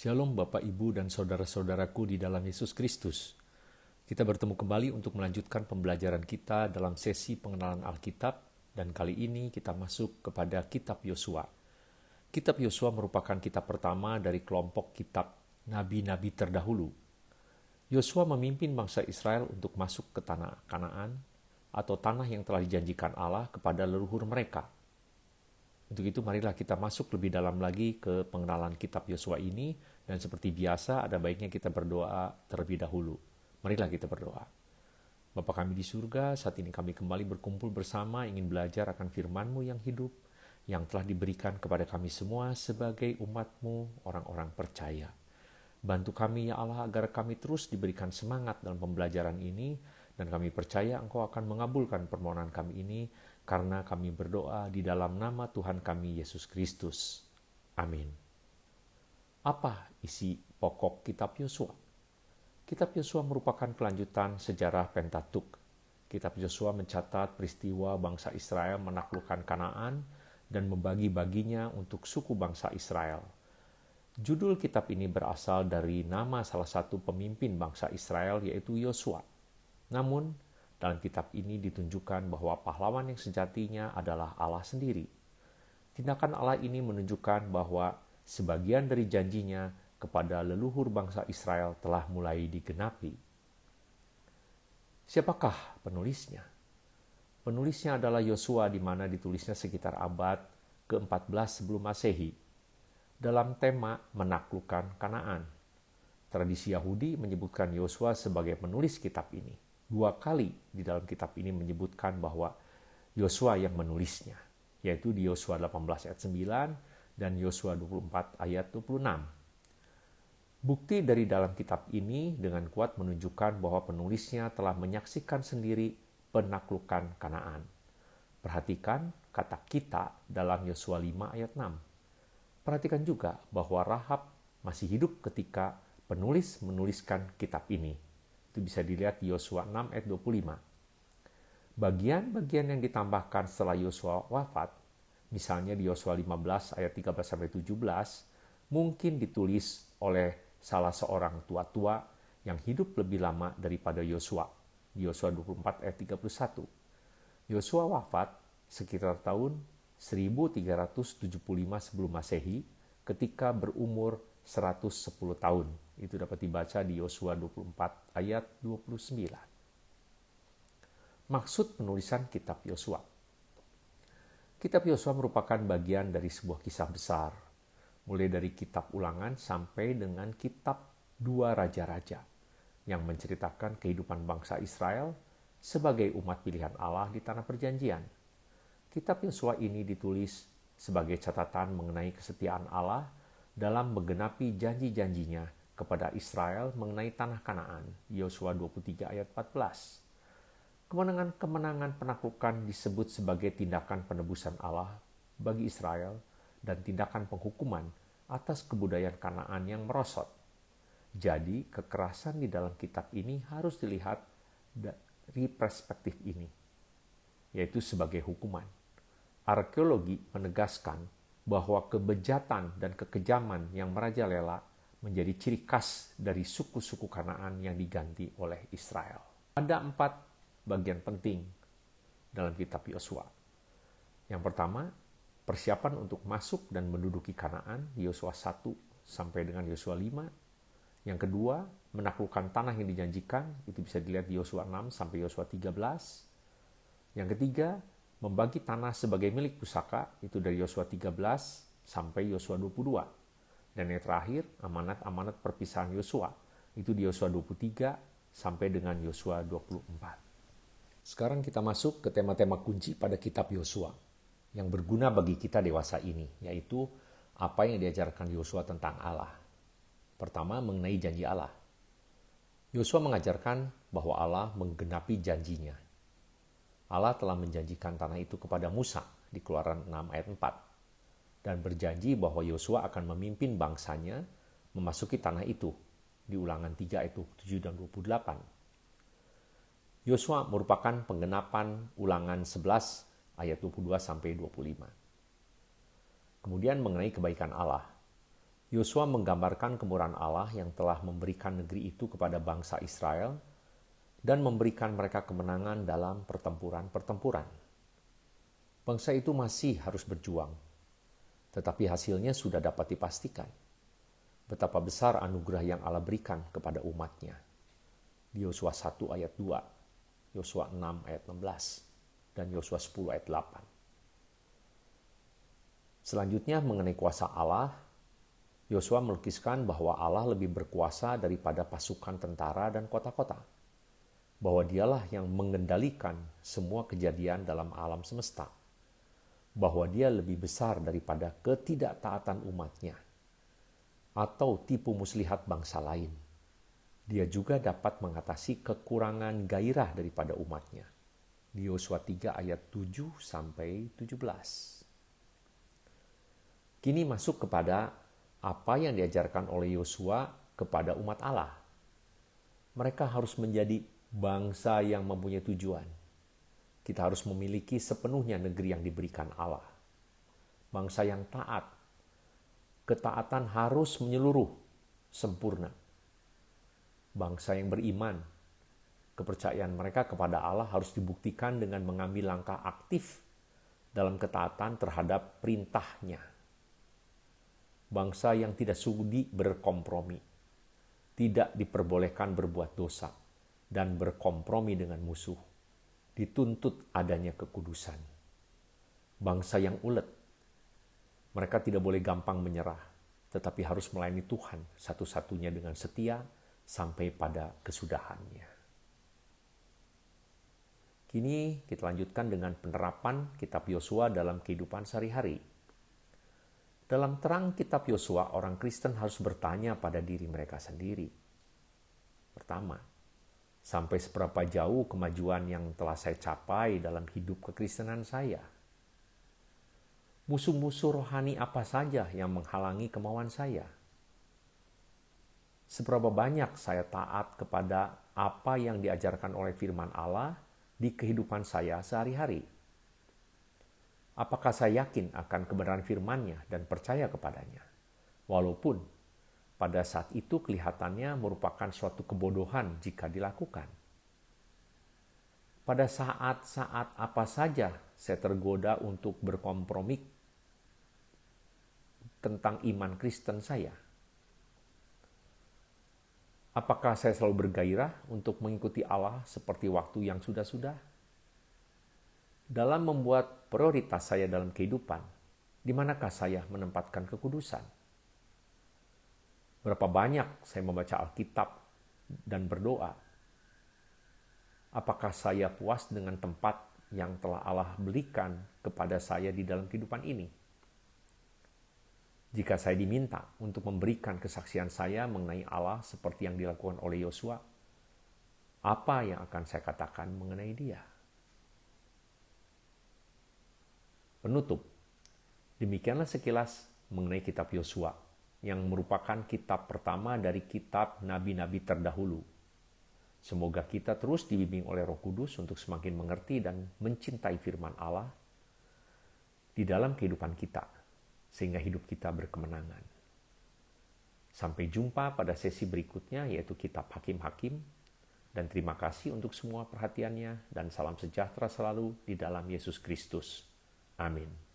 Shalom Bapak, Ibu, dan saudara-saudaraku di dalam Yesus Kristus. Kita bertemu kembali untuk melanjutkan pembelajaran kita dalam sesi pengenalan Alkitab, dan kali ini kita masuk kepada Kitab Yosua. Kitab Yosua merupakan kitab pertama dari kelompok kitab Nabi-Nabi terdahulu. Yosua memimpin bangsa Israel untuk masuk ke tanah Kanaan, atau tanah yang telah dijanjikan Allah kepada leluhur mereka. Untuk itu marilah kita masuk lebih dalam lagi ke pengenalan kitab Yosua ini, dan seperti biasa ada baiknya kita berdoa terlebih dahulu. Marilah kita berdoa. Bapa kami di surga, saat ini kami kembali berkumpul bersama ingin belajar akan firman-Mu yang hidup, yang telah diberikan kepada kami semua sebagai umat-Mu, orang-orang percaya. Bantu kami ya Allah agar kami terus diberikan semangat dalam pembelajaran ini, dan kami percaya Engkau akan mengabulkan permohonan kami ini, karena kami berdoa di dalam nama Tuhan kami Yesus Kristus. Amin. Apa isi pokok kitab Yosua? Kitab Yosua merupakan kelanjutan sejarah Pentatuk. Kitab Yosua mencatat peristiwa bangsa Israel menaklukkan Kanaan dan membagi-baginya untuk suku bangsa Israel. Judul kitab ini berasal dari nama salah satu pemimpin bangsa Israel, yaitu Yosua. Namun, dalam kitab ini ditunjukkan bahwa pahlawan yang sejatinya adalah Allah sendiri. Tindakan Allah ini menunjukkan bahwa sebagian dari janjinya kepada leluhur bangsa Israel telah mulai digenapi. Siapakah penulisnya? Penulisnya adalah Yosua, di mana ditulisnya sekitar abad ke-14 sebelum Masehi, dalam tema menaklukkan Kanaan. Tradisi Yahudi menyebutkan Yosua sebagai penulis kitab ini. 2 kali di dalam kitab ini menyebutkan bahwa Yosua yang menulisnya, yaitu di Yosua 18 ayat 9 dan Yosua 24 ayat 26. Bukti dari dalam kitab ini dengan kuat menunjukkan bahwa penulisnya telah menyaksikan sendiri penaklukan Kanaan. Perhatikan kata kita dalam Yosua 5 ayat 6. Perhatikan juga bahwa Rahab masih hidup ketika penulis menuliskan kitab ini. Itu bisa dilihat di Yosua 6 ayat 25. Bagian-bagian yang ditambahkan setelah Yosua wafat, misalnya di Yosua 15 ayat 13-17, mungkin ditulis oleh salah seorang tua-tua yang hidup lebih lama daripada Yosua, di Yosua 24 ayat 31. Yosua wafat sekitar tahun 1375 sebelum Masehi ketika berumur 110 tahun. Itu dapat dibaca di Yosua 24 ayat 29. Maksud penulisan kitab Yosua. Kitab Yosua merupakan bagian dari sebuah kisah besar, mulai dari kitab Ulangan sampai dengan kitab 2 Raja-Raja, yang menceritakan kehidupan bangsa Israel sebagai umat pilihan Allah di tanah perjanjian. Kitab Yosua ini ditulis sebagai catatan mengenai kesetiaan Allah dalam menggenapi janji-janjinya kepada Israel mengenai tanah Kanaan, Yosua 23 ayat 14. Kemenangan-kemenangan penaklukan disebut sebagai tindakan penebusan Allah bagi Israel dan tindakan penghukuman atas kebudayaan Kanaan yang merosot. Jadi, kekerasan di dalam kitab ini harus dilihat dari perspektif ini, yaitu sebagai hukuman. Arkeologi menegaskan bahwa kebejatan dan kekejaman yang merajalela menjadi ciri khas dari suku-suku Kanaan yang diganti oleh Israel. Ada 4 bagian penting dalam kitab Yosua. Yang pertama, persiapan untuk masuk dan menduduki Kanaan, Yosua 1 sampai dengan Yosua 5. Yang kedua, menaklukkan tanah yang dijanjikan, itu bisa dilihat di Yosua 6 sampai Yosua 13. Yang ketiga, membagi tanah sebagai milik pusaka, itu dari Yosua 13 sampai Yosua 22. Dan yang terakhir, amanat-amanat perpisahan Yosua, itu di Yosua 23 sampai dengan Yosua 24. Sekarang kita masuk ke tema-tema kunci pada kitab Yosua yang berguna bagi kita dewasa ini, yaitu apa yang diajarkan Yosua tentang Allah. Pertama, mengenai janji Allah. Yosua mengajarkan bahwa Allah menggenapi janjinya. Allah telah menjanjikan tanah itu kepada Musa di Keluaran 6 ayat 4 dan berjanji bahwa Yosua akan memimpin bangsanya memasuki tanah itu di Ulangan 3 ayat 27 dan 28. Yosua merupakan penggenapan Ulangan 11 ayat 22 sampai 25. Kemudian mengenai kebaikan Allah. Yosua menggambarkan kemurahan Allah yang telah memberikan negeri itu kepada bangsa Israel dan memberikan mereka kemenangan dalam pertempuran-pertempuran. Bangsa itu masih harus berjuang, tetapi hasilnya sudah dapat dipastikan. Betapa besar anugerah yang Allah berikan kepada umatnya. Di Yosua 1 ayat 2, Yosua 6 ayat 16, dan Yosua 10 ayat 8. Selanjutnya mengenai kuasa Allah, Yosua melukiskan bahwa Allah lebih berkuasa daripada pasukan tentara dan kota-kota. Bahwa dialah yang mengendalikan semua kejadian dalam alam semesta. Bahwa dia lebih besar daripada ketidaktaatan umatnya atau tipu muslihat bangsa lain. Dia juga dapat mengatasi kekurangan gairah daripada umatnya. Di Yosua 3 ayat 7 sampai 17. Kini masuk kepada apa yang diajarkan oleh Yosua kepada umat Allah. Mereka harus menjadi bangsa yang mempunyai tujuan. Kita harus memiliki sepenuhnya negeri yang diberikan Allah. Bangsa yang taat. Ketaatan harus menyeluruh, sempurna. Bangsa yang beriman. Kepercayaan mereka kepada Allah harus dibuktikan dengan mengambil langkah aktif dalam ketaatan terhadap perintahnya. Bangsa yang tidak sudi berkompromi. Tidak diperbolehkan berbuat dosa dan berkompromi dengan musuh. Dituntut adanya kekudusan. Bangsa yang ulet. Mereka tidak boleh gampang menyerah, tetapi harus melayani Tuhan satu-satunya dengan setia sampai pada kesudahannya. Kini kita lanjutkan dengan penerapan kitab Yosua dalam kehidupan sehari-hari. Dalam terang kitab Yosua, orang Kristen harus bertanya pada diri mereka sendiri. Pertama, sampai seberapa jauh kemajuan yang telah saya capai dalam hidup kekristenan saya? Musuh-musuh rohani apa saja yang menghalangi kemauan saya? Seberapa banyak saya taat kepada apa yang diajarkan oleh firman Allah di kehidupan saya sehari-hari? Apakah saya yakin akan kebenaran firman-Nya dan percaya kepadanya? Walaupun pada saat itu kelihatannya merupakan suatu kebodohan jika dilakukan. Pada saat-saat apa saja saya tergoda untuk berkompromi tentang iman Kristen saya. Apakah saya selalu bergairah untuk mengikuti Allah seperti waktu yang sudah-sudah? Dalam membuat prioritas saya dalam kehidupan, di manakah saya menempatkan kekudusan? Berapa banyak saya membaca Alkitab dan berdoa? Apakah saya puas dengan tempat yang telah Allah berikan kepada saya di dalam kehidupan ini? Jika saya diminta untuk memberikan kesaksian saya mengenai Allah seperti yang dilakukan oleh Yosua, apa yang akan saya katakan mengenai Dia? Penutup, demikianlah sekilas mengenai kitab Yosua, yang merupakan kitab pertama dari kitab nabi-nabi terdahulu. Semoga kita terus dibimbing oleh Roh Kudus untuk semakin mengerti dan mencintai firman Allah di dalam kehidupan kita, sehingga hidup kita berkemenangan. Sampai jumpa pada sesi berikutnya, yaitu kitab Hakim-Hakim, dan terima kasih untuk semua perhatiannya, dan salam sejahtera selalu di dalam Yesus Kristus. Amin.